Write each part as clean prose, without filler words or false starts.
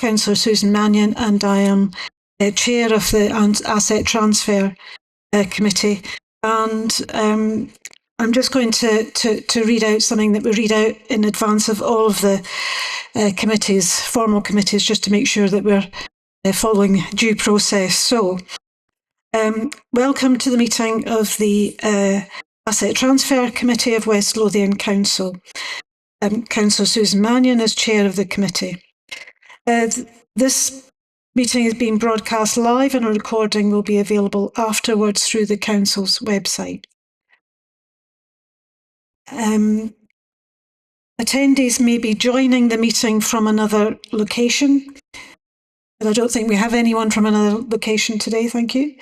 Councillor Susan Mannion, and I am Chair of the Asset Transfer Committee. And I'm just going to read out something that we read out in advance of all of the committees, formal committees, just to make sure that we're following due process. So, welcome to the meeting of the Asset Transfer Committee of West Lothian Council. Councillor Susan Mannion is Chair of the committee. This meeting is being broadcast live and a recording will be available afterwards through the Council's website. Attendees may be joining the meeting from another location, but I don't think we have anyone from another location today, thank you.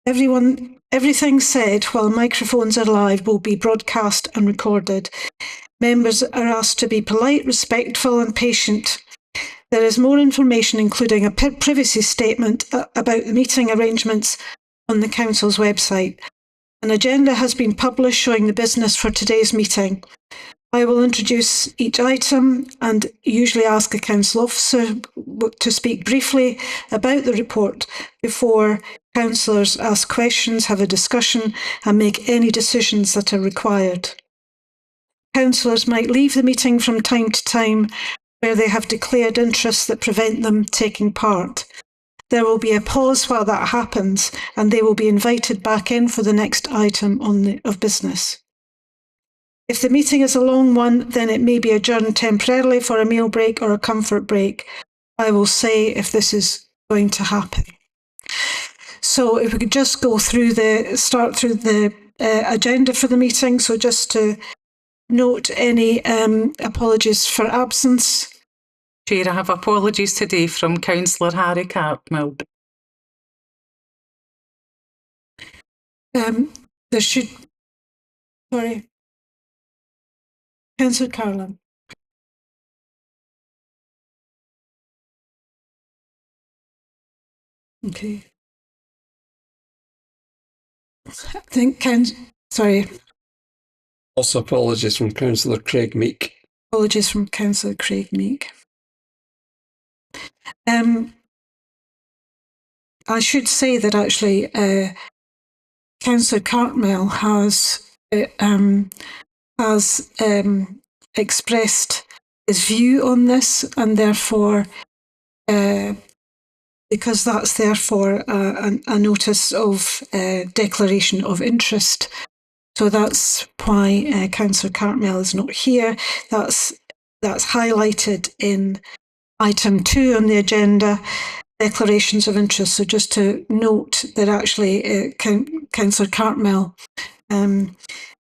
Everything said while microphones are live will be broadcast and recorded. Members are asked to be polite, respectful and patient. There is more information, including a privacy statement about the meeting arrangements on the Council's website. An agenda has been published showing the business for today's meeting. I will introduce each item and usually ask a council officer to speak briefly about the report before councillors ask questions, have a discussion and make any decisions that are required. Councillors might leave the meeting from time to time where they have declared interests that prevent them taking part. There will be a pause while that happens and they will be invited back in for the next item of business. If the meeting is a long one, then it may be adjourned temporarily for a meal break or a comfort break. I will say if this is going to happen. So if we could just go through start through the agenda for the meeting. So just to note any apologies for absence. Chair, I have apologies today from Councillor Harry Cartmill. There should, sorry, Councillor Carlin. Okay. I think sorry. Also apologies from Councillor Craig Meek. Apologies from Councillor Craig Meek. I should say that actually Councillor Cartmill has expressed his view on this, and therefore, because that's therefore a notice of declaration of interest. So that's why Councillor Cartmill is not here. That's highlighted in item 2 on the agenda, declarations of interest. So just to note that actually Councillor Cartmill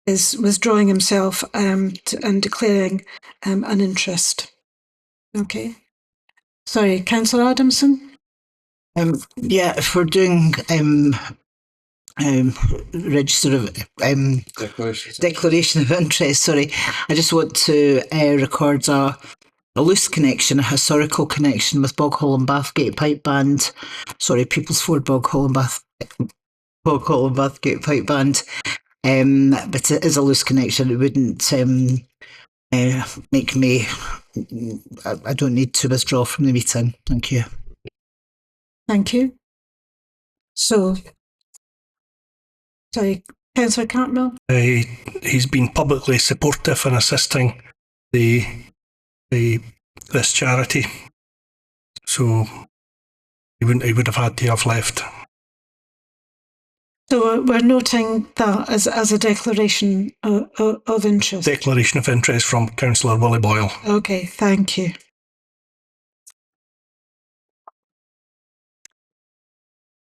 is withdrawing himself and declaring an interest. Okay. Sorry, Councillor Adamson? Yeah, if we're doing register of declaration of interest, sorry, I just want to record a loose connection, a historical connection with Boghall and Bathgate Pipe Band. Sorry, Peoplesford, Boghall and Bathgate Pipe Band. But it is a loose connection. It wouldn't make me. I don't need to withdraw from the meeting. Thank you. Thank you. So, sorry, Councillor Cartmill. He's been publicly supportive in assisting this charity, so he would have had to have left. So we're noting that as a declaration of interest. Declaration of interest from Councillor Willie Boyle. Okay, thank you.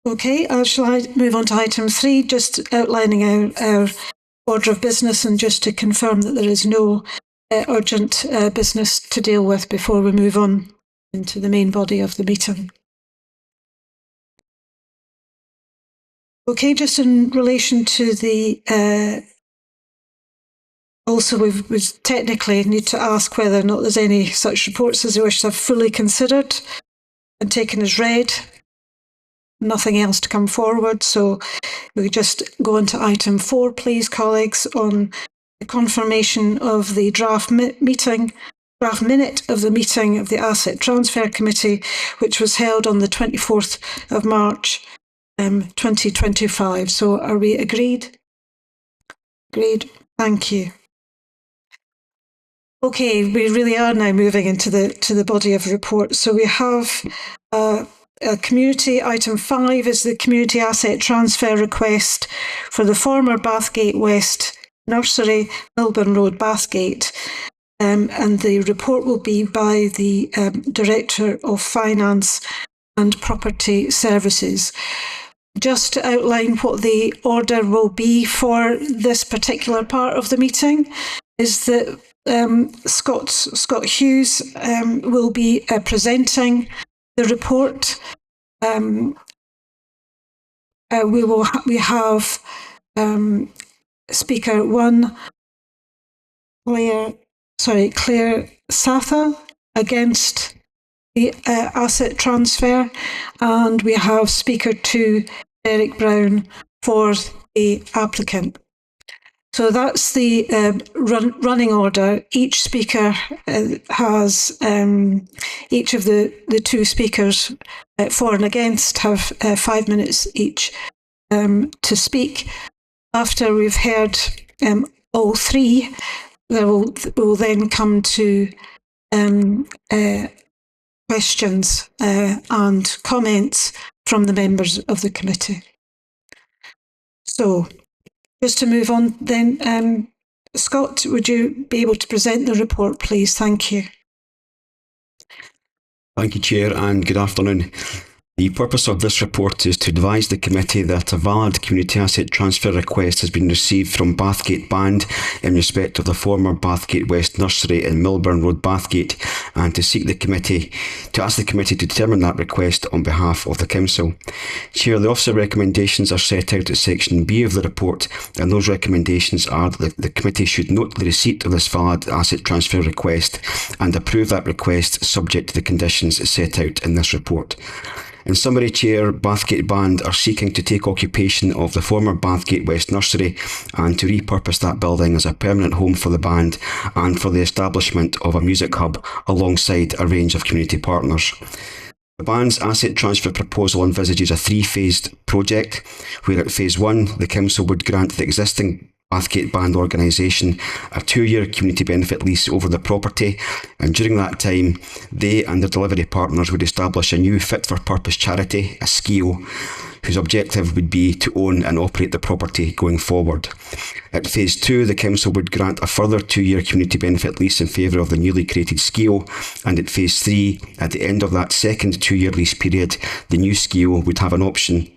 Okay, shall I move on to item 3, just outlining our order of business and just to confirm that there is no urgent business to deal with before we move on into the main body of the meeting. Okay, just in relation to the also we technically need to ask whether or not there's any such reports as we wish to have fully considered and taken as read. Nothing else to come forward, so we just go on to item 4, please, colleagues, on the confirmation of the draft meeting draft minute of the meeting of the Asset Transfer Committee, which was held on the 24th of March 2025. So are we agreed? Agreed. Thank you. Okay, we really are now moving into the body of the report. So we have a community. Item 5 is the community asset transfer request for the former Bathgate West Nursery, Milburn Road, Bathgate. And the report will be by the Director of Finance and Property Services. Just to outline what the order will be for this particular part of the meeting is that Scott Hughes will be presenting the report. We have speaker 1, Claire Satha, against the asset transfer, and we have speaker 2, Derek Brown, for the applicant. So that's the running order. Each speaker has, each of the 2 speakers for and against have 5 minutes each to speak. After we've heard all 3, we'll then come to questions and comments from the members of the committee. So, just to move on then, Scott, would you be able to present the report, please? Thank you. Thank you, Chair, and good afternoon. The purpose of this report is to advise the committee that a valid community asset transfer request has been received from Bathgate Band in respect of the former Bathgate West Nursery in Milburn Road, Bathgate, and to ask the committee to determine that request on behalf of the council. Chair, the officer recommendations are set out at section B of the report, and those recommendations are that the committee should note the receipt of this valid asset transfer request and approve that request subject to the conditions set out in this report. In summary, Chair, Bathgate Band are seeking to take occupation of the former Bathgate West Nursery and to repurpose that building as a permanent home for the band and for the establishment of a music hub alongside a range of community partners. The band's asset transfer proposal envisages a 3-phased project, where at phase 1, the council would grant the existing Bathgate Band organisation a 2-year community benefit lease over the property, and during that time they and their delivery partners would establish a new fit-for-purpose charity, a SCIO, whose objective would be to own and operate the property going forward. At phase 2, the council would grant a further 2-year community benefit lease in favour of the newly created SCIO, and at phase 3, at the end of that second 2-year lease period, the new SCIO would have an option to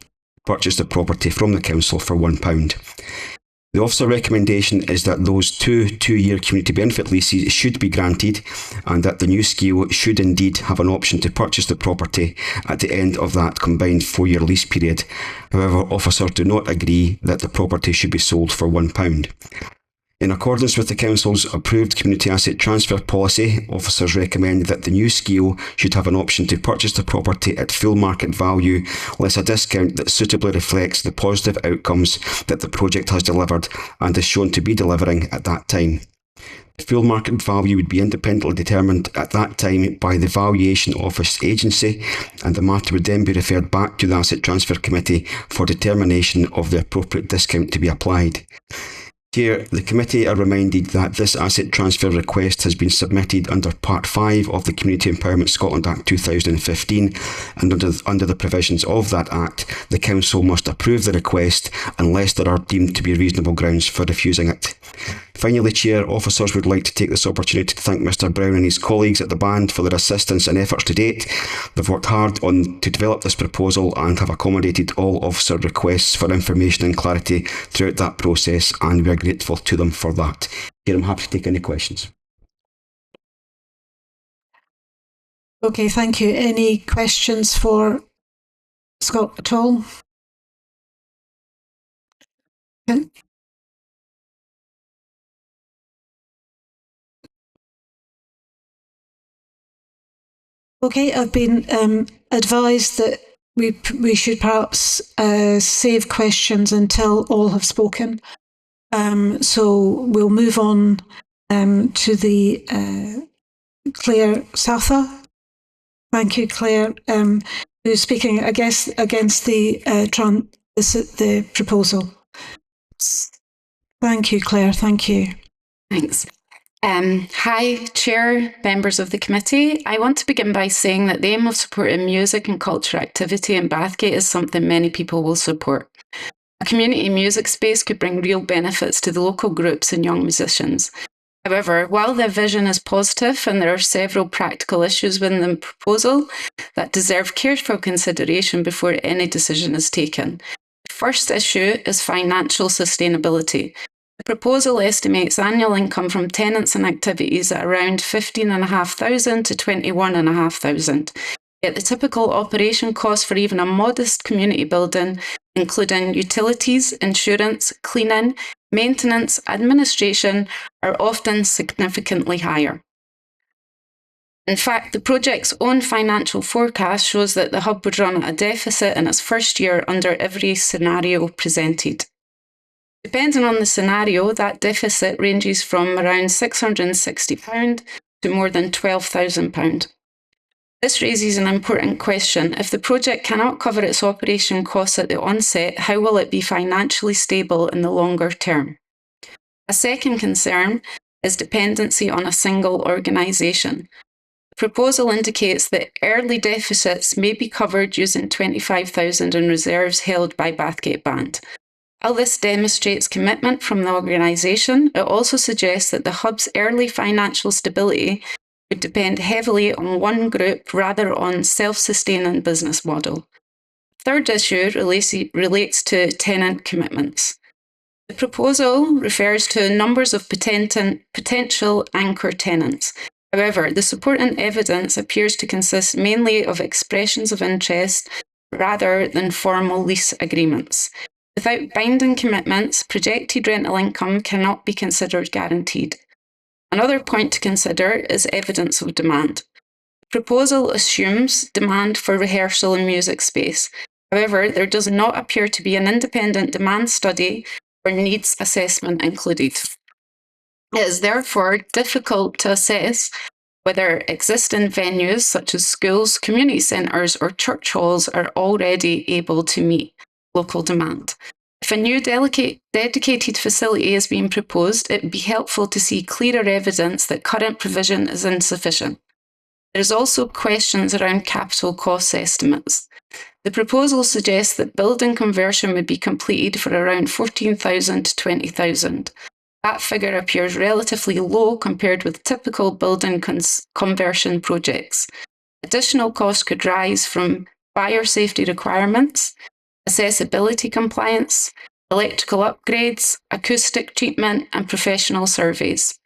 purchase the property from the council for £1. The officer recommendation is that those 2-year community benefit leases should be granted, and that the new SCIO should indeed have an option to purchase the property at the end of that combined 4-year lease period. However, officers do not agree that the property should be sold for £1. In accordance with the Council's approved community asset transfer policy, officers recommend that the new SCIO should have an option to purchase the property at full market value, less a discount that suitably reflects the positive outcomes that the project has delivered and is shown to be delivering at that time. The full market value would be independently determined at that time by the Valuation Office agency, and the matter would then be referred back to the Asset Transfer Committee for determination of the appropriate discount to be applied. Here, the committee are reminded that this asset transfer request has been submitted under Part 5 of the Community Empowerment Scotland Act 2015, and under the provisions of that Act, the Council must approve the request unless there are deemed to be reasonable grounds for refusing it. Finally, Chair, officers would like to take this opportunity to thank Mr Brown and his colleagues at the band for their assistance and efforts to date. They've worked hard to develop this proposal and have accommodated all officer requests for information and clarity throughout that process, and we are grateful to them for that. Chair, I'm happy to take any questions. Okay, thank you. Any questions for Scott at all? Okay. Okay, I've been advised that we should perhaps save questions until all have spoken. So we'll move on to the Claire Satha. Thank you, Claire. Who's speaking against the proposal? Thank you, Claire. Thank you. Thanks. Hi, Chair, members of the committee. I want to begin by saying that the aim of supporting music and culture activity in Bathgate is something many people will support. A community music space could bring real benefits to the local groups and young musicians. However, while the vision is positive and there are several practical issues within the proposal that deserve careful consideration before any decision is taken. The first issue is financial sustainability. The proposal estimates annual income from tenants and activities at around $15,500 to $21,500. Yet the typical operation costs for even a modest community building, including utilities, insurance, cleaning, maintenance, administration, are often significantly higher. In fact, the project's own financial forecast shows that the hub would run at a deficit in its first year under every scenario presented. Depending on the scenario, that deficit ranges from around £660 to more than £12,000. This raises an important question. If the project cannot cover its operation costs at the onset, how will it be financially stable in the longer term? A second concern is dependency on a single organisation. The proposal indicates that early deficits may be covered using £25,000 in reserves held by Bathgate Band. While this demonstrates commitment from the organisation, it also suggests that the hub's early financial stability would depend heavily on one group rather on self-sustaining business model. Third issue relates to tenant commitments. The proposal refers to numbers of potential anchor tenants. However, the supporting evidence appears to consist mainly of expressions of interest rather than formal lease agreements. Without binding commitments, projected rental income cannot be considered guaranteed. Another point to consider is evidence of demand. The proposal assumes demand for rehearsal and music space. However, there does not appear to be an independent demand study or needs assessment included. It is therefore difficult to assess whether existing venues such as schools, community centres or church halls are already able to meet local demand. If a new dedicated facility is being proposed, it would be helpful to see clearer evidence that current provision is insufficient. There is also questions around capital cost estimates. The proposal suggests that building conversion would be completed for around £14,000 to £20,000. That figure appears relatively low compared with typical building conversion projects. Additional costs could rise from fire safety requirements, accessibility compliance, electrical upgrades, acoustic treatment, and professional surveys.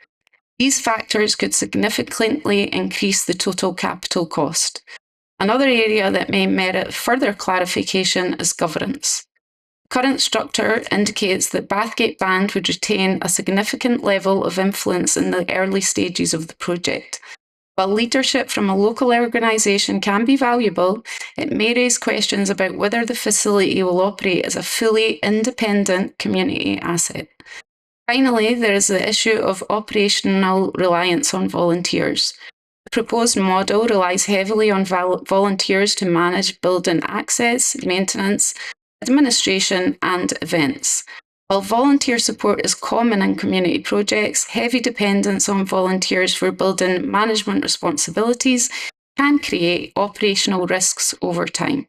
These factors could significantly increase the total capital cost. Another area that may merit further clarification is governance. The current structure indicates that Bathgate Band would retain a significant level of influence in the early stages of the project. While leadership from a local organisation can be valuable, it may raise questions about whether the facility will operate as a fully independent community asset. Finally, there is the issue of operational reliance on volunteers. The proposed model relies heavily on volunteers to manage building access, maintenance, administration, and events. While volunteer support is common in community projects, heavy dependence on volunteers for building management responsibilities can create operational risks over time.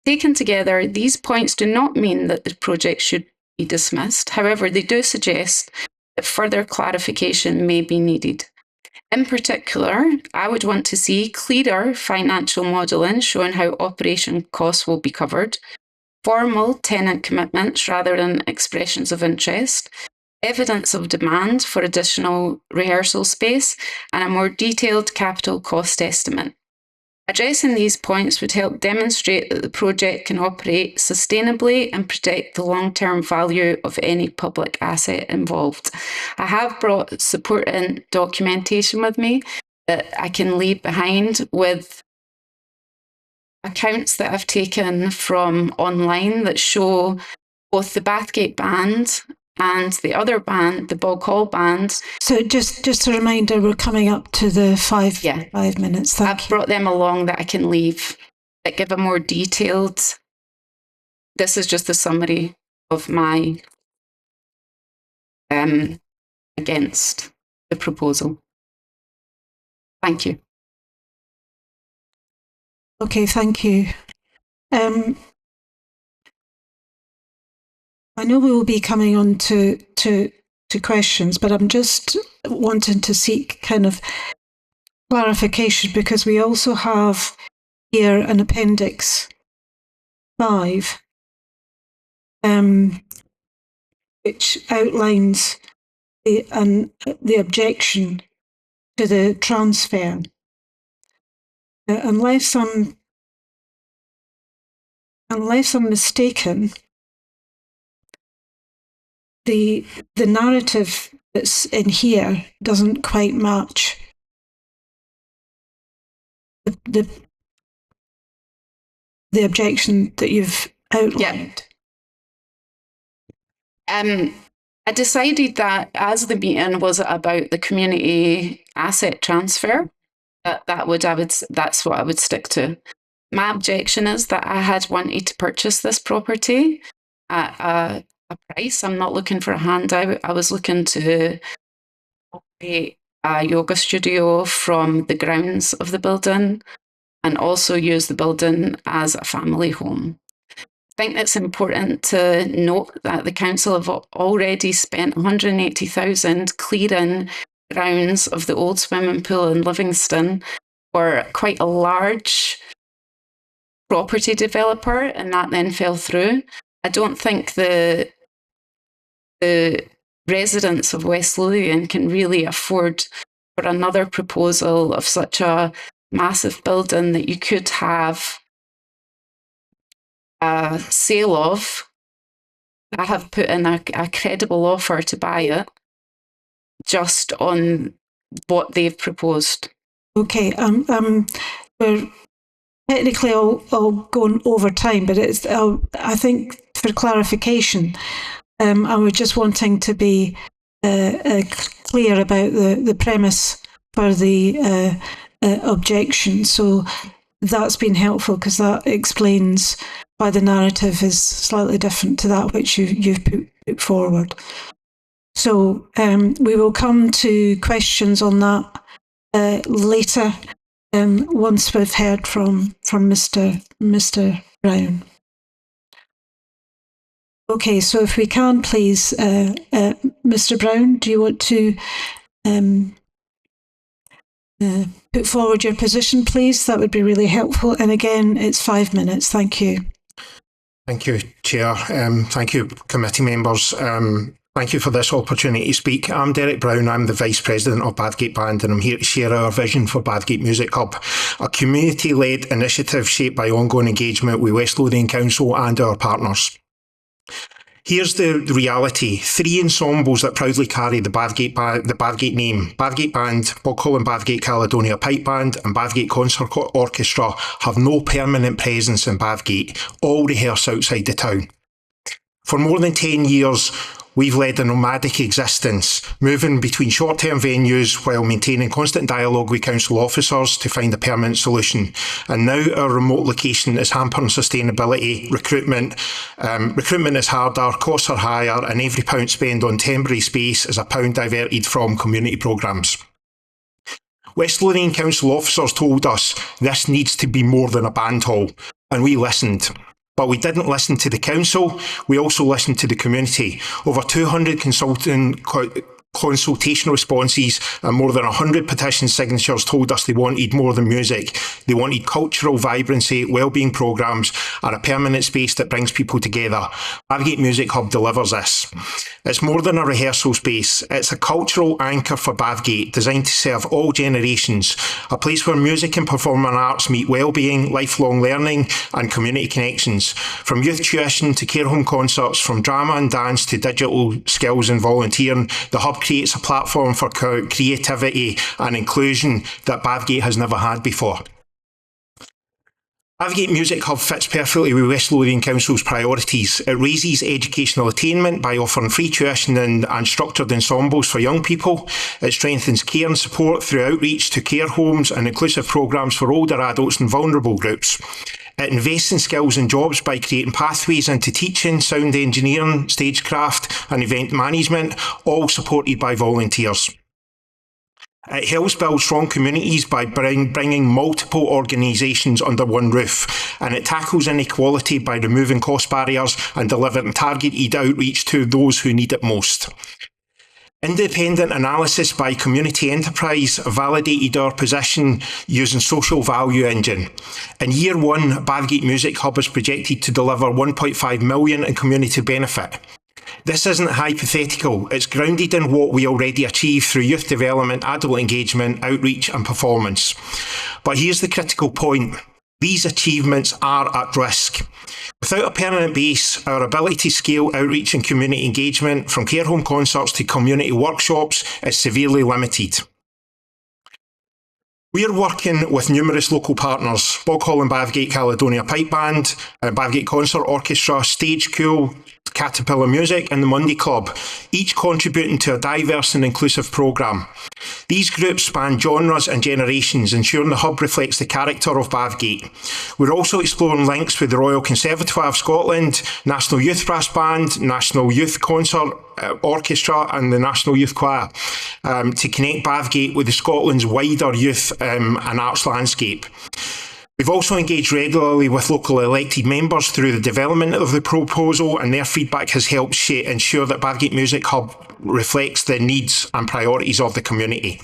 Taken together, these points do not mean that the project should be dismissed. However, they do suggest that further clarification may be needed. In particular, I would want to see clearer financial modelling showing how operation costs will be covered, formal tenant commitments rather than expressions of interest, evidence of demand for additional rehearsal space, and a more detailed capital cost estimate. Addressing these points would help demonstrate that the project can operate sustainably and protect the long-term value of any public asset involved. I have brought supporting documentation with me that I can leave behind with accounts that I've taken from online that show both the Bathgate Band and the other band, the Bog Hall Band. So just a reminder, we're coming up to the 5 minutes. I've brought them along that I can leave, that give a more detailed. This is just a summary of my against the proposal. Thank you. Okay, thank you. I know we will be coming on to questions, but I'm just wanting to seek kind of clarification, because we also have here an Appendix 5, which outlines the objection to the transfer. Unless I'm mistaken, the narrative that's in here doesn't quite match the objection that you've outlined. I decided that as the meeting was about the community asset transfer, that's what I would stick to. My objection is that I had wanted to purchase this property at a price. I'm not looking for a handout. I was looking to operate a yoga studio from the grounds of the building and also use the building as a family home. I think it's important to note that the council have already spent 180,000 clearing grounds of the old swimming pool in Livingston for quite a large property developer, and that then fell through. I don't think the residents of West Lothian can really afford for another proposal of such a massive building that you could have a sale of. I have put in a credible offer to buy it just on what they've proposed. Okay, we're technically all going over time, but it's I think for clarification, I was just wanting to be clear about the premise for the objection. So that's been helpful, because that explains why the narrative is slightly different to that which you've put forward. So we will come to questions on that later, once we've heard from Mr. Brown. Okay, so if we can, please, Mr. Brown, do you want to put forward your position, please? That would be really helpful. And again, it's 5 minutes. Thank you. Thank you, Chair. Thank you, committee members. Thank you for this opportunity to speak. I'm Derek Brown. I'm the Vice President of Bathgate Band, and I'm here to share our vision for Bathgate Music Hub, a community-led initiative shaped by ongoing engagement with West Lothian Council and our partners. Here's the reality. 3 ensembles that proudly carry the Bathgate name, Bathgate Band, Bog Hall and Bathgate Caledonia Pipe Band and Bathgate Concert Orchestra, have no permanent presence in Bathgate. All rehearse outside the town. For more than 10 years, we've led a nomadic existence, moving between short-term venues while maintaining constant dialogue with council officers to find a permanent solution. And now our remote location is hampering sustainability, recruitment. Recruitment is harder, costs are higher, and every pound spent on temporary space is a pound diverted from community programmes. West Lothian Council officers told us this needs to be more than a band hall, and we listened. But we didn't listen to the council, we also listened to the community. Over 200 consultation responses and more than 100 petition signatures told us they wanted more than music. They wanted cultural vibrancy, wellbeing programmes and a permanent space that brings people together. Bathgate Music Hub delivers this. It's more than a rehearsal space. It's a cultural anchor for Bathgate, designed to serve all generations. A place where music and performing arts meet wellbeing, lifelong learning and community connections. From youth tuition to care home concerts, from drama and dance to digital skills and volunteering, the Hub creates a platform for creativity and inclusion that Bathgate has never had before. Bathgate Music Hub fits perfectly with West Lothian Council's priorities. It raises educational attainment by offering free tuition and structured ensembles for young people. It strengthens care and support through outreach to care homes and inclusive programmes for older adults and vulnerable groups. It invests in skills and jobs by creating pathways into teaching, sound engineering, stagecraft and event management, all supported by volunteers. It helps build strong communities by bringing multiple organisations under one roof, and it tackles inequality by removing cost barriers and delivering targeted outreach to those who need it most. Independent analysis by Community Enterprise validated our position using Social Value Engine. In year one, Bathgate Music Hub is projected to deliver 1.5 million in community benefit. This isn't hypothetical, it's grounded in what we already achieve through youth development, adult engagement, outreach and performance. But here's the critical point. These achievements are at risk. Without a permanent base, our ability to scale outreach and community engagement from care home concerts to community workshops is severely limited. We are working with numerous local partners, Boghall and Bathgate Caledonia Pipe Band, Bathgate Concert Orchestra, Stage Cool, Caterpillar Music and the Monday Club, each contributing to a diverse and inclusive programme. These groups span genres and generations, ensuring the hub reflects the character of Bathgate. We're also exploring links with the Royal Conservatoire of Scotland, National Youth Brass Band, National Youth Concert Orchestra and the National Youth Choir to connect Bathgate with Scotland's wider youth and arts landscape. We've also engaged regularly with local elected members through the development of the proposal, and their feedback has helped ensure that Bathgate Music Hub reflects the needs and priorities of the community.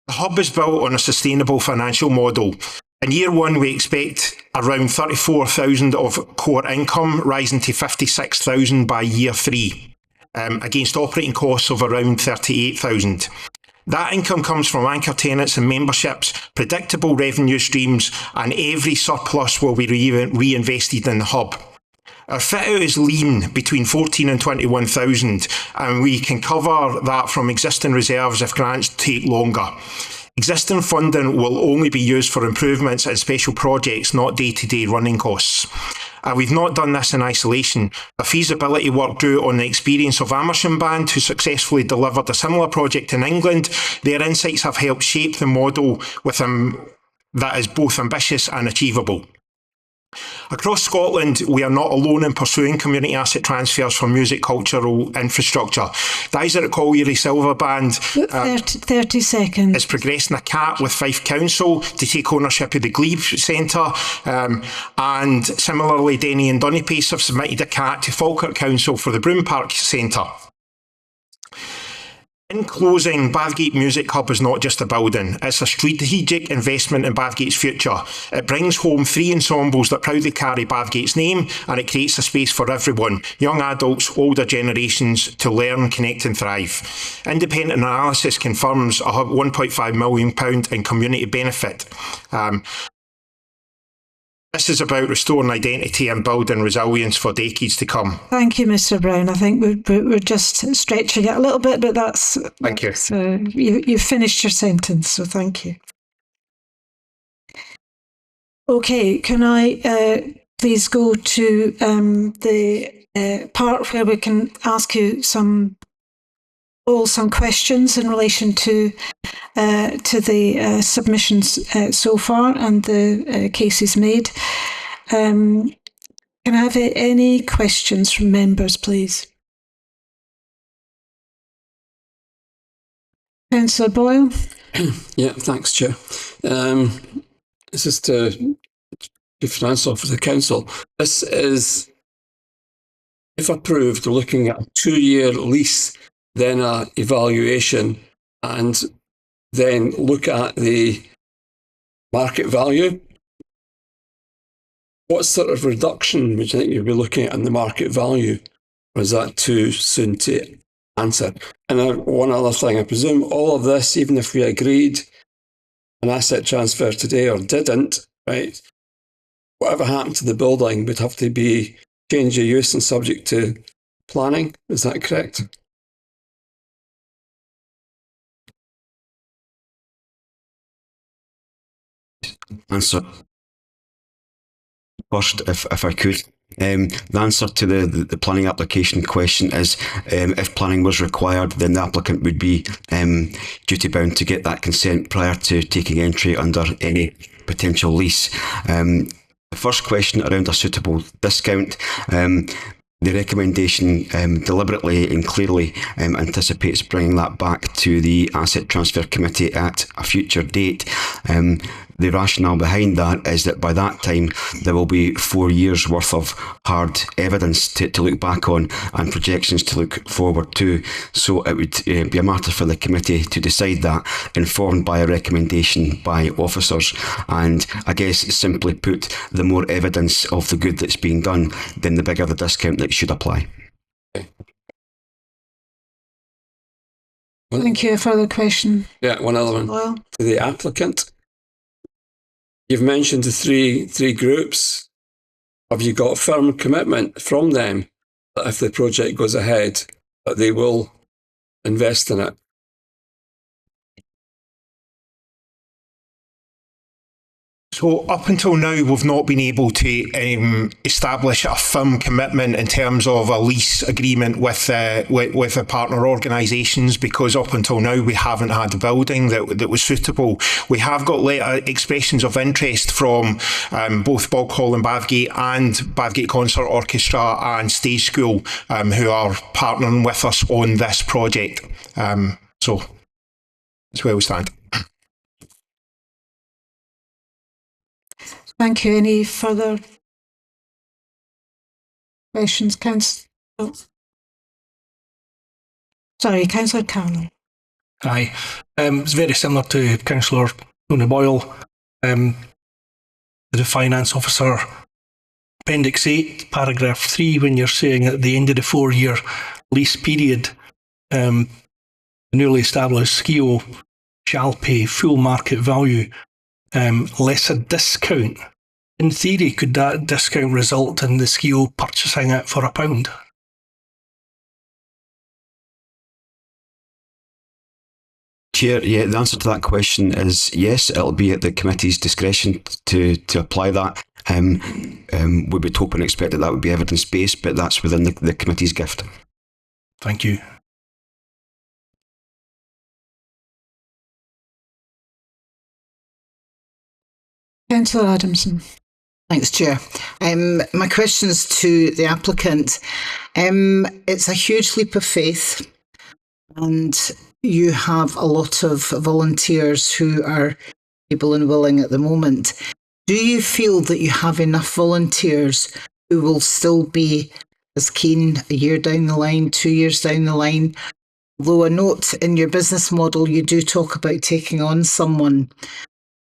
The hub is built on a sustainable financial model. In year one, we expect around 34,000 of core income, rising to 56,000 by year three, against operating costs of around 38,000. That income comes from anchor tenants and memberships, predictable revenue streams, and every surplus will be reinvested in the hub. Our fit out is lean, between 14 and 21,000, and we can cover that from existing reserves if grants take longer. Existing funding will only be used for improvements and special projects, not day-to-day running costs. We've not done this in isolation. The feasibility work drew on the experience of Amersham Band, who successfully delivered a similar project in England. Their insights have helped shape the model that is both ambitious and achievable. Across Scotland, we are not alone in pursuing community asset transfers for music cultural infrastructure. Dysart at Colliery Silver Band 30 seconds. is progressing a CAT with Fife Council to take ownership of the Glebe Centre, and similarly Denny and Dunipace have submitted a CAT to Falkirk Council for the Broom Park Centre. In closing, Bathgate Music Hub is not just a building, it's a strategic investment in Bathgate's future. It brings home 3 ensembles that proudly carry Bathgate's name, and it creates a space for everyone, young adults, older generations, to learn, connect and thrive. Independent analysis confirms a £1.5 million in community benefit. This is about restoring identity and building resilience for decades to come. Thank you, Mr. Brown. I think we're just stretching it a little bit, but that's... Thank you. So you've finished your sentence, so thank you. Okay, can I please go to the part where we can ask you some questions in relation to the submissions so far and the cases made. Can I have any questions from members, please? Councillor Boyle. Yeah, thanks, Chair. This is to Finance Officer Council. This is, if approved, we're looking at a 2-year lease, then a evaluation, and then look at the market value. What sort of reduction would you think you'd be looking at in the market value? Or is that too soon to answer? And one other thing, I presume all of this, even if we agreed an asset transfer today or didn't, right, whatever happened to the building would have to be change of use and subject to planning. Is that correct? Answer. first, if I could. The answer to the planning application question is if planning was required, then the applicant would be duty bound to get that consent prior to taking entry under any potential lease. The first question around a suitable discount, the recommendation deliberately and clearly anticipates bringing that back to the Asset Transfer Committee at a future date. The rationale behind that is that by that time there will be 4 years worth of hard evidence to look back on and projections to look forward to. So it would be a matter for the committee to decide that, informed by a recommendation by officers. And I guess simply put, the more evidence of the good that's being done, then the bigger the discount that should apply. Thank you. A further question? Yeah, one other one. Well, To the applicant. You've mentioned the three groups. Have you got a firm commitment from them that if the project goes ahead, that they will invest in it? So up until now, we've not been able to establish a firm commitment in terms of a lease agreement with the partner organisations, because up until now we haven't had a building that was suitable. We have got expressions of interest from both Boghall and Bathgate and Bathgate Concert Orchestra and Stage School, who are partnering with us on this project. So that's where we stand. thank you. Any further questions, Councillor? Oh. Sorry, Councillor Carroll. Aye. It's very similar to Councillor Tony Boyle. The Finance Officer, Appendix 8, Paragraph 3, when you're saying at the end of the 4-year lease period, the newly established SKIO shall pay full market value less a discount. In theory, could that discount result in the SKIO purchasing it for £1? Chair, yeah, the answer to that question is yes. It'll be at the committee's discretion to apply that. We would hope and expect that would be evidence-based, but that's within the committee's gift. Thank you. Councillor Adamson. Thanks, Chair. My question's to the applicant. It's a huge leap of faith, and you have a lot of volunteers who are able and willing at the moment. Do you feel that you have enough volunteers who will still be as keen a year down the line, 2 years down the line? Although I note in your business model you do talk about taking on someone.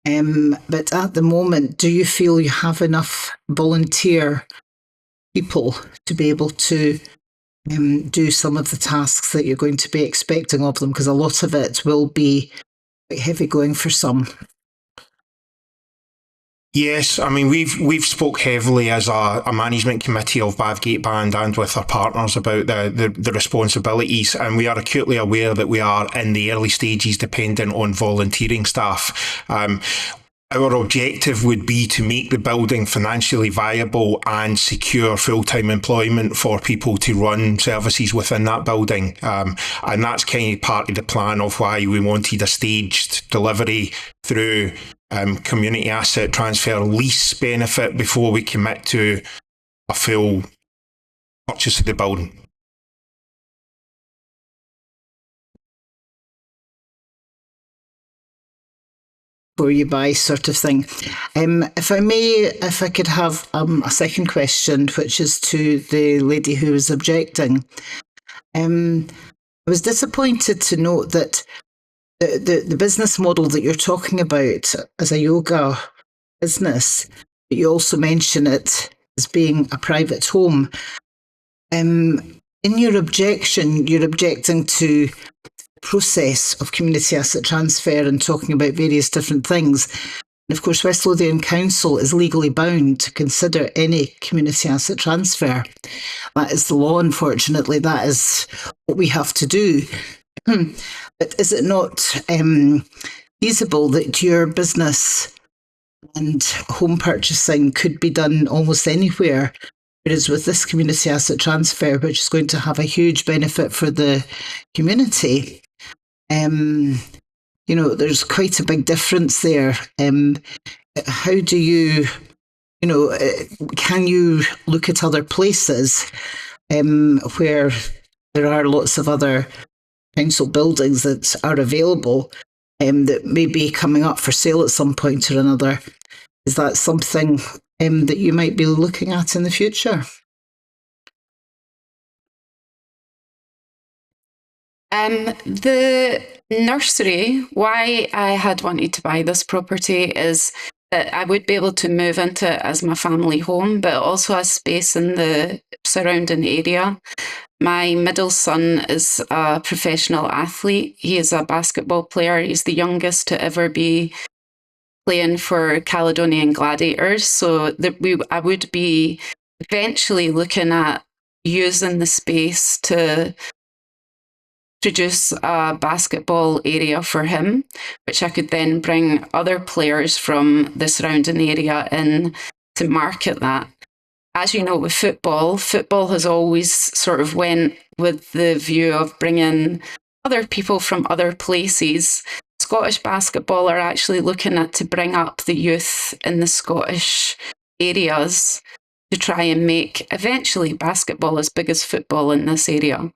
But at the moment, do you feel you have enough volunteer people to be able to do some of the tasks that you're going to be expecting of them? Because a lot of it will be quite heavy going for some. Yes, I mean, we've spoke heavily as a management committee of Bathgate Band and with our partners about the responsibilities, and we are acutely aware that we are in the early stages dependent on volunteering staff. Our objective would be to make the building financially viable and secure full-time employment for people to run services within that building. And that's kind of part of the plan of why we wanted a staged delivery through community asset transfer lease benefit before we commit to a full purchase of the building. Before you buy, sort of thing. If I could have a second question, which is to the lady who was objecting. I was disappointed to note that the business model that you're talking about as a yoga business, but you also mention it as being a private home. In your objection, you're objecting to the process of community asset transfer and talking about various different things. And of course, West Lothian Council is legally bound to consider any community asset transfer. That is the law, unfortunately. That is what we have to do. But is it not feasible that your business and home purchasing could be done almost anywhere. Whereas with this community asset transfer, which is going to have a huge benefit for the community, there's quite a big difference there. How do you, can you look at other places where there are lots of other council buildings that are available that may be coming up for sale at some point or another? Is that something that you might be looking at in the future? The nursery, why I had wanted to buy this property is that I would be able to move into it as my family home, but it also has space in the surrounding area. My middle son is a professional athlete. He is a basketball player. He's the youngest to ever be playing for Caledonian Gladiators. So I would be eventually looking at using the space to produce a basketball area for him, which I could then bring other players from the surrounding area in to market that. As you know, with football has always sort of went with the view of bringing other people from other places. Scottish basketball are actually looking at to bring up the youth in the Scottish areas to try and make eventually basketball as big as football in this area.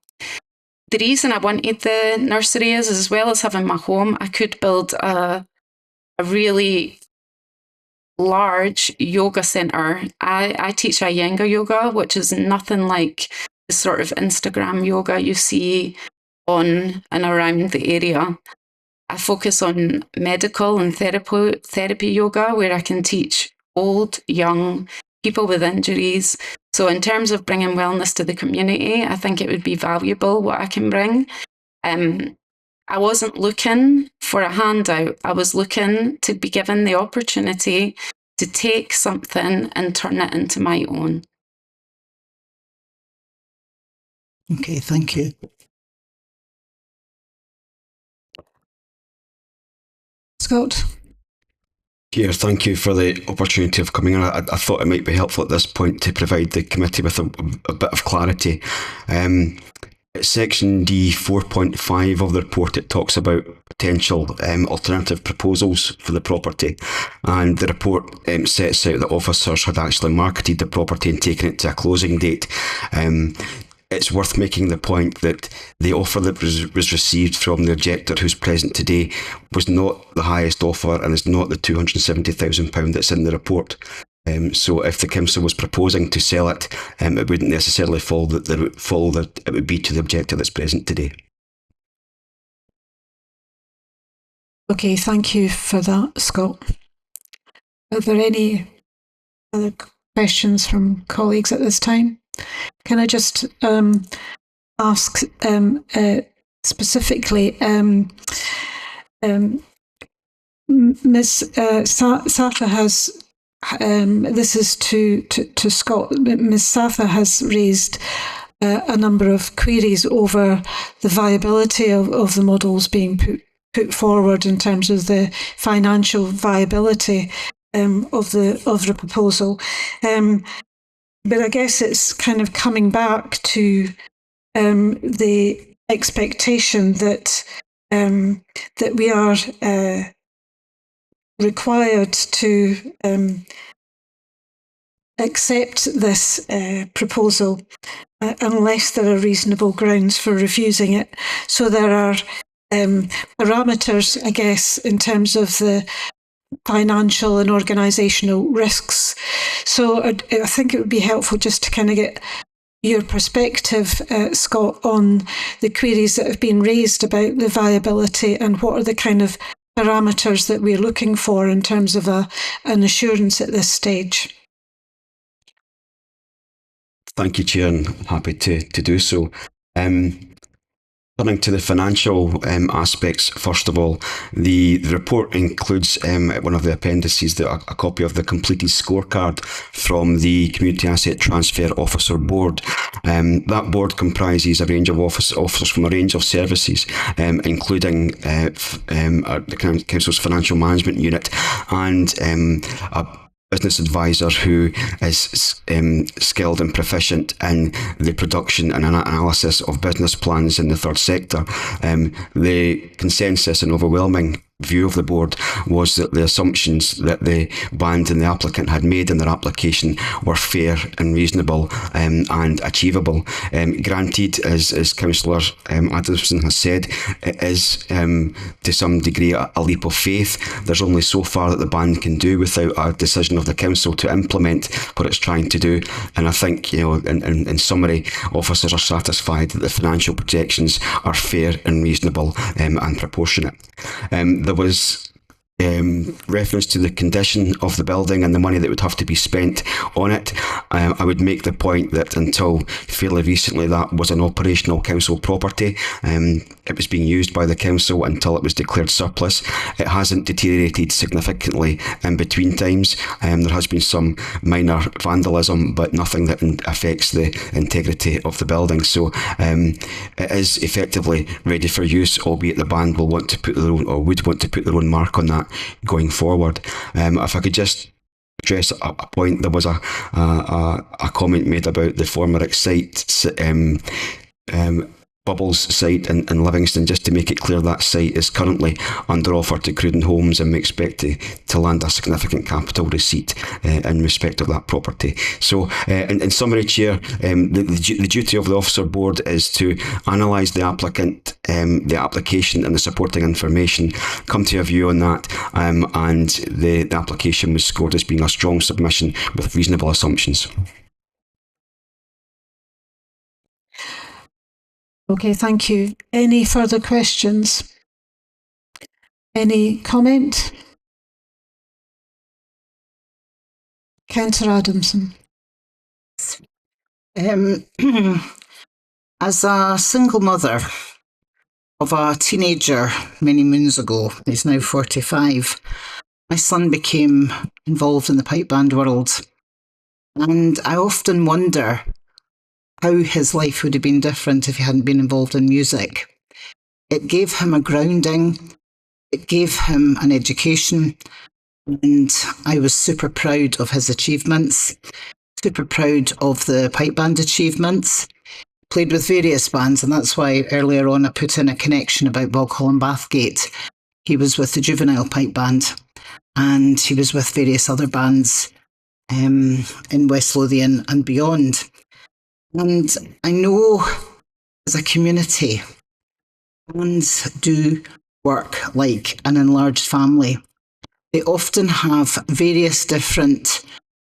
The reason I wanted the nursery is, as well as having my home, I could build a really large yoga centre. I teach Iyengar yoga, which is nothing like the sort of Instagram yoga you see on and around the area. I focus on medical and therapy yoga, where I can teach old, young, people with injuries. So in terms of bringing wellness to the community, I think it would be valuable what I can bring. I wasn't looking for a handout. I was looking to be given the opportunity to take something and turn it into my own. Okay, thank you. Scott? Yeah, thank you for the opportunity of coming in. I thought it might be helpful at this point to provide the committee with a bit of clarity. Section D 4.5 of the report, it talks about potential alternative proposals for the property, and the report sets out that officers had actually marketed the property and taken it to a closing date. It's worth making the point that the offer that was received from the objector who's present today was not the highest offer and is not the £270,000 that's in the report. So if the council was proposing to sell it, it wouldn't necessarily fall that it would be to the objector that's present today. Okay, thank you for that, Scott. Are there any other questions from colleagues at this time? Can I just ask specifically, Ms. Satha has, this is to Scott, Ms. Satha has raised a number of queries over the viability of the models being put forward in terms of the financial viability of the proposal. But I guess it's kind of coming back to the expectation that we are required to accept this proposal unless there are reasonable grounds for refusing it. So there are parameters, I guess, in terms of the financial and organisational risks. So I think it would be helpful just to kind of get your perspective, Scott, on the queries that have been raised about the viability and what are the kind of parameters that we're looking for in terms of an assurance at this stage. Thank you, Chair, and I'm happy to do so. Turning to the financial aspects, first of all, the report includes one of the appendices, a copy of the completed scorecard from the Community Asset Transfer Officer Board. That board comprises a range of officers from a range of services, including the Council's financial management unit and a business advisor who is skilled and proficient in the production and analysis of business plans in the third sector. The consensus and overwhelming view of the board was that the assumptions that the band and the applicant had made in their application were fair and reasonable and achievable. Granted, as Councillor Adamson has said, it is to some degree a leap of faith. There's only so far that the band can do without a decision of the council to implement what it's trying to do. And I think, in summary, officers are satisfied that the financial projections are fair and reasonable and proportionate. There was reference to the condition of the building and the money that would have to be spent on it. I would make the point that until fairly recently that was an operational council property. It was being used by the council until it was declared surplus. It hasn't deteriorated significantly in between times. There has been some minor vandalism, but nothing that affects the integrity of the building. So it is effectively ready for use, albeit the band will want to put their own, or would want to put their own mark on that going forward. If I could just address a point, there was a comment made about the former Excite Bubbles site in Livingston. Just to make it clear, that site is currently under offer to Cruden Homes, and we expect to land a significant capital receipt in respect of that property. So in summary, Chair, the duty of the officer board is to analyse the applicant, the application and the supporting information, come to a view on that, and the application was scored as being a strong submission with reasonable assumptions. Okay, thank you. Any further questions? Any comment? Councillor Adamson. As a single mother of a teenager many moons ago, he's now 45, my son became involved in the pipe band world. And I often wonder how his life would have been different if he hadn't been involved in music. It gave him a grounding, it gave him an education, and I was super proud of his achievements, super proud of the pipe band achievements. Played with various bands, and that's why earlier on I put in a connection about Boghall and Bathgate. He was with the juvenile pipe band, and he was with various other bands in West Lothian and beyond. And I know as a community, bands do work like an enlarged family. They often have various different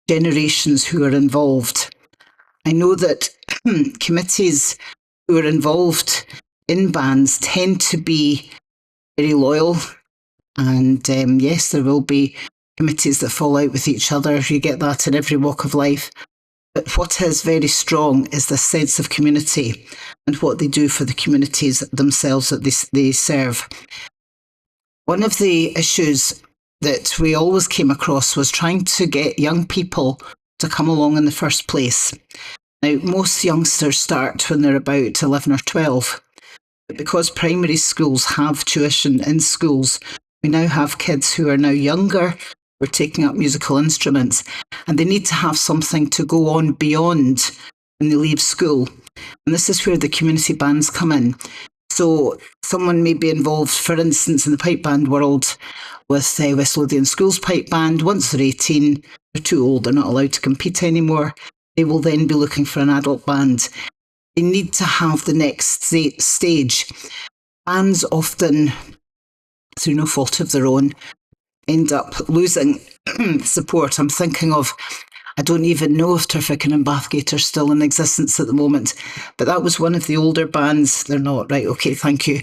generations who are involved. I know that committees who are involved in bands tend to be very loyal. And yes, there will be committees that fall out with each other. You get that in every walk of life. But what is very strong is the sense of community and what they do for the communities themselves that they serve. One of the issues that we always came across was trying to get young people to come along in the first place. Now, most youngsters start when they're about 11 or 12. But because primary schools have tuition in schools, we now have kids who are now younger. We're taking up musical instruments, and they need to have something to go on beyond when they leave school. And this is where the community bands come in. So someone may be involved, for instance, in the pipe band world with West Lothian Schools Pipe Band. Once they're 18, they're too old, they're not allowed to compete anymore. They will then be looking for an adult band. They need to have the next stage. Bands often, through no fault of their own, end up losing support. I'm thinking of, I don't even know if Turfickin and Bathgate are still in existence at the moment, but that was one of the older bands. They're not, right, okay, thank you.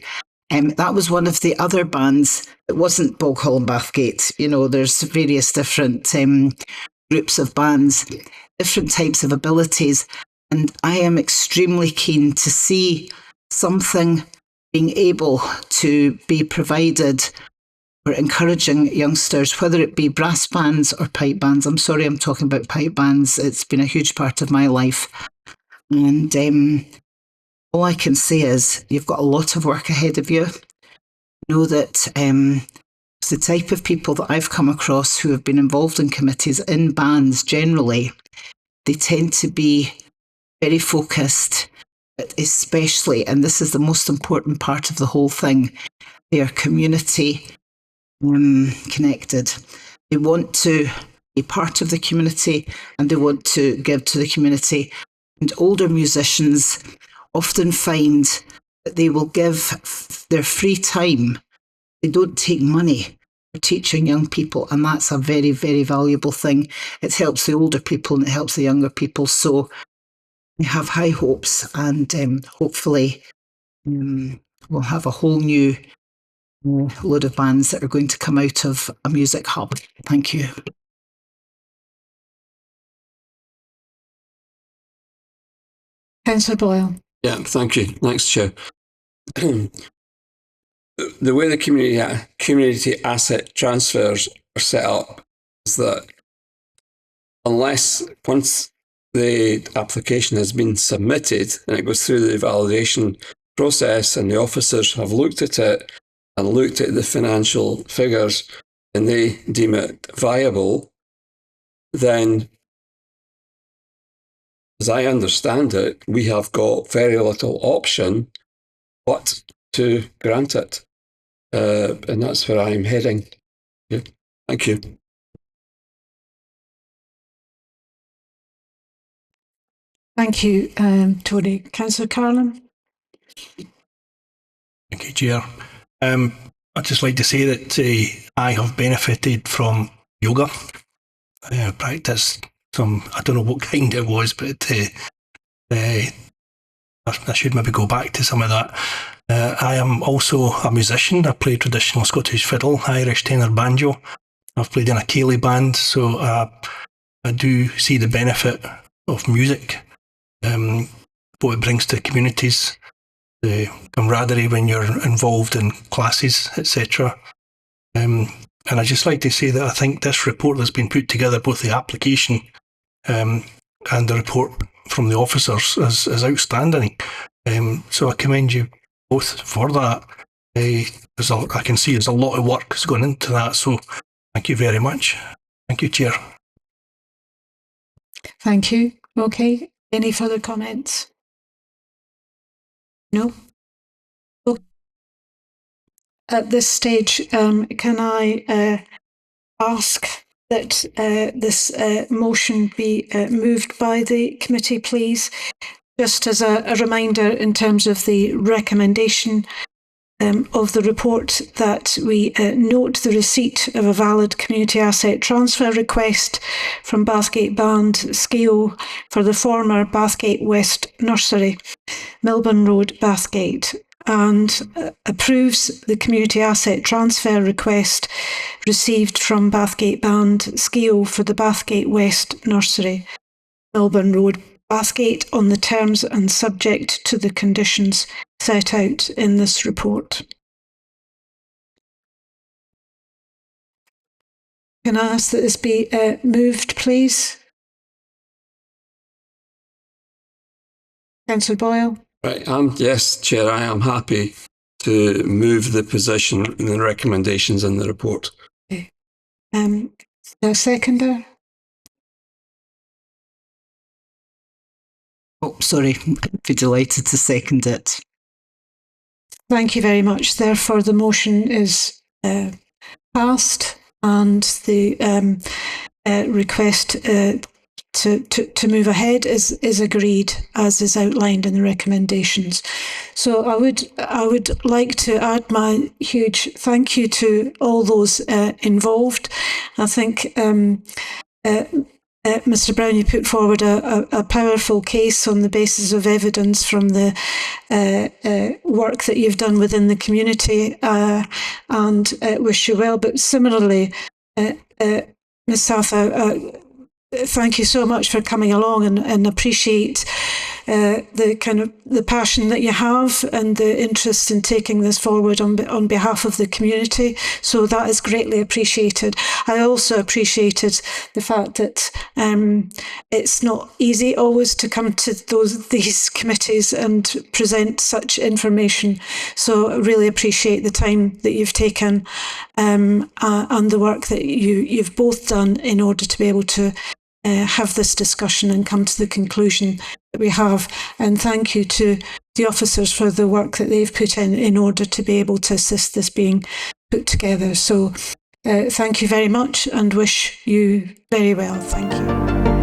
That was one of the other bands. It wasn't Boghall and Bathgate. You know, there's various different groups of bands, different types of abilities, and I am extremely keen to see something being able to be provided. We're encouraging youngsters, whether it be brass bands or pipe bands. I'm sorry, I'm talking about pipe bands. It's been a huge part of my life. And all I can say is you've got a lot of work ahead of you. Know that the type of people that I've come across who have been involved in committees in bands generally, they tend to be very focused, but especially, and this is the most important part of the whole thing, they are community connected. They want to be part of the community and they want to give to the community. And older musicians often find that they will give their free time. They don't take money for teaching young people, and that's a very, very valuable thing. It helps the older people and it helps the younger people. So we have high hopes, and hopefully we'll have a whole new load of bands that are going to come out of a music hub. Thank you. Councillor Boyle. Yeah, thank you. Thanks, Chair. The way the community asset transfers are set up is that once the application has been submitted and it goes through the validation process and the officers have looked at it and looked at the financial figures and they deem it viable, then, as I understand it, we have got very little option but to grant it. And that's where I'm heading. Yeah. Thank you. Thank you, Tony. Councillor Carlin. Thank you, Chair. I'd just like to say that I have benefited from yoga. I practiced some, I don't know what kind it was, but I should maybe go back to some of that. I am also a musician. I play traditional Scottish fiddle, Irish tenor banjo. I've played in a Ceilidh band, so I do see the benefit of music, what it brings to communities, the camaraderie when you're involved in classes, etc. And I'd just like to say that I think this report that's been put together, both the application and the report from the officers, is outstanding. So I commend you both for that. I can see there's a lot of work that's gone into that, so thank you very much. Thank you, Chair. Thank you. Okay. Any further comments? No? Okay. At this stage, can I ask that this motion be moved by the committee, please? Just as a reminder in terms of the recommendation of the report, that we note the receipt of a valid community asset transfer request from Bathgate Band SCIO for the former Bathgate West Nursery, Milburn Road, Bathgate, and approves the community asset transfer request received from Bathgate Band SCIO for the Bathgate West Nursery, Milburn Road, Bathgate, on the terms and subject to the conditions set out in this report. Can I ask that this be moved, please? Councillor Boyle. Right. Yes, Chair, I am happy to move the position and the recommendations in the report. Okay. A seconder? Oh, sorry. I'd be delighted to second it. Thank you very much. Therefore, the motion is passed and the request to move ahead is agreed, as is outlined in the recommendations. So I would like to add my huge thank you to all those involved. I think Mr. Brown, you put forward a powerful case on the basis of evidence from the work that you've done within the community, and wish you well. But similarly, Ms. South, thank you so much for coming along, and appreciate the passion that you have and the interest in taking this forward on behalf of the community. So that is greatly appreciated. I also appreciated the fact that it's not easy always to come to these committees and present such information. So I really appreciate the time that you've taken and the work that you've both done in order to be able to have this discussion and come to the conclusion that we have. And thank you to the officers for the work that they've put in order to be able to assist this being put together. So thank you very much and wish you very well. Thank you.